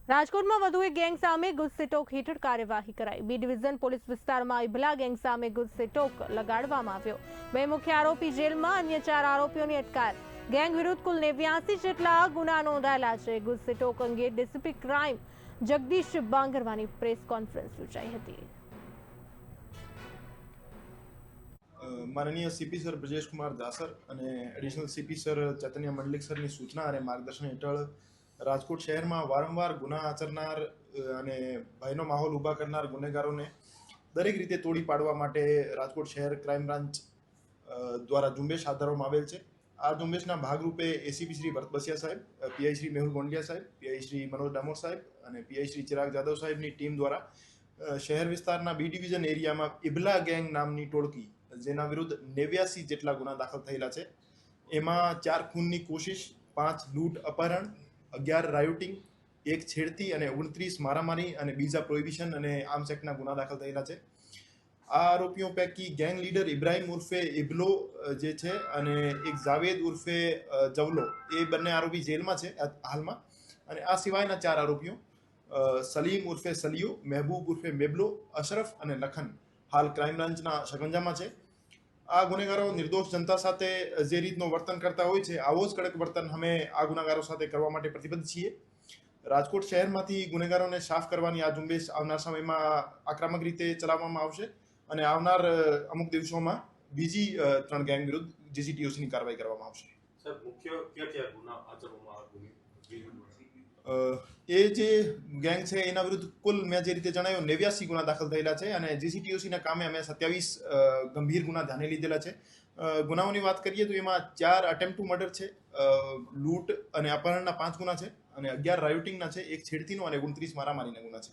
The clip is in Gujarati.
રાજકોટમાં વધુ એક ગેંગ સામે ગુસ્સેટોક હેઠળ કાર્યવાહી કરાઈ। બી ડિવિઝન પોલીસ વિસ્તારમાં ઇબલા ગેંગ સામે ગુસ્સેટોક લગાડવામાં આવ્યો। બે મુખ્ય આરોપી જેલમાં, અન્ય 4 આરોપીઓની અટકાયત। ગેંગ વિરુદ્ધ કુલ 89 જેટલા ગુના નોંધાયેલા છે। ગુસ્સેટોક અંગે ડીસીપી ક્રાઇમ જગદીશ બાંગરવાની પ્રેસ કોન્ફરન્સ યોજાઈ હતી। माननीय सीपी सर ब्रजेश कुमार दासर અને additional CP sir Chaitanya Mandlik સરની સૂચના અને માર્ગદર્શન હેઠળ રાજકોટ શહેરમાં વારંવાર ગુના આચરનાર અને ભયનો માહોલ ઊભા કરનાર ગુનેગારોને દરેક રીતે તોડી પાડવા માટે રાજકોટ શહેર ક્રાઇમ બ્રાન્ચ દ્વારા ઝુંબેશ હાથ ધરવામાં આવેલ છે। આ ઝુંબેશના ભાગરૂપે એસીપી શ્રી ભરત બસિયા સાહેબ, પીઆઈ શ્રી મેહુલ ગોંડિયા સાહેબ, પીઆઈ શ્રી મનોજ ડામોર સાહેબ અને પીઆઈ શ્રી ચિરાગ જાદવ સાહેબની ટીમ દ્વારા શહેર વિસ્તારના બી ડિવિઝન એરિયામાં ઇબલા ગેંગ નામની ટોળકી જેના વિરુદ્ધ 89 જેટલા ગુના દાખલ થયેલા છે। એમાં 4 ખૂનની કોશિશ, 5 લૂંટ અપહરણ, 11 રાયોટિંગ, 1 છેડતી અને 29 મારામારી અને બીજા પ્રોહિબિશન અને આર્મ્સ એક્ટના ગુના દાખલ થયેલા છે। આ આરોપીઓ પૈકી ગેંગ લીડર ઇબ્રાહિમ ઉર્ફે ઇબલો જે છે અને એક જાવેદ ઉર્ફે જવલો, એ બંને આરોપી જેલમાં છે હાલમાં। અને આ સિવાયના 4 આરોપીઓ સલીમ ઉર્ફે સલિયો, મહેબૂબ ઉર્ફે મેબલો, અશરફ અને લખન હાલ ક્રાઇમ બ્રાન્ચના શકંજામાં છે। આ ગુનેગારો નિર્દોષ જનતા સાથે જે રીતનું વર્તન કરતા હોય છે, આવો જ કડક વર્તન અમે આ ગુનેગારો સાથે કરવા માટે પ્રતિબદ્ધ છીએ। રાજકોટ શહેરમાંથી ગુનેગારોને સાફ કરવાની આ ઝુંબેશ આવનાર સમયમાં આક્રમક રીતે ચલાવવામાં આવશે અને આવનાર અમુક દિવસોમાં બીજી 3 ગેંગ વિરુદ્ધ જીસીટીઓસીની કાર્યવાહી કરવામાં આવશે। સર, મુખ્ય ક્યાં ગુના આચરવામાં આવે? એ જે ગેંગ છે એના વિરુદ્ધ કુલ મેં જે રીતે જણાવ્યું 89 ગુના દાખલ થયેલા છે અને જીસીટીઓસીના કામે અમે 27 ગંભીર ગુના ધ્યાને લીધેલા છે। ગુનાઓની વાત કરીએ તો એમાં 4 અટેમ્પ્ટ ટુ મર્ડર છે, લૂંટ અને અપહરણના 5 ગુના છે અને 11 રાયોટિંગના છે, 1 છેડતીનો અને 29 મારામારીના ગુના છે।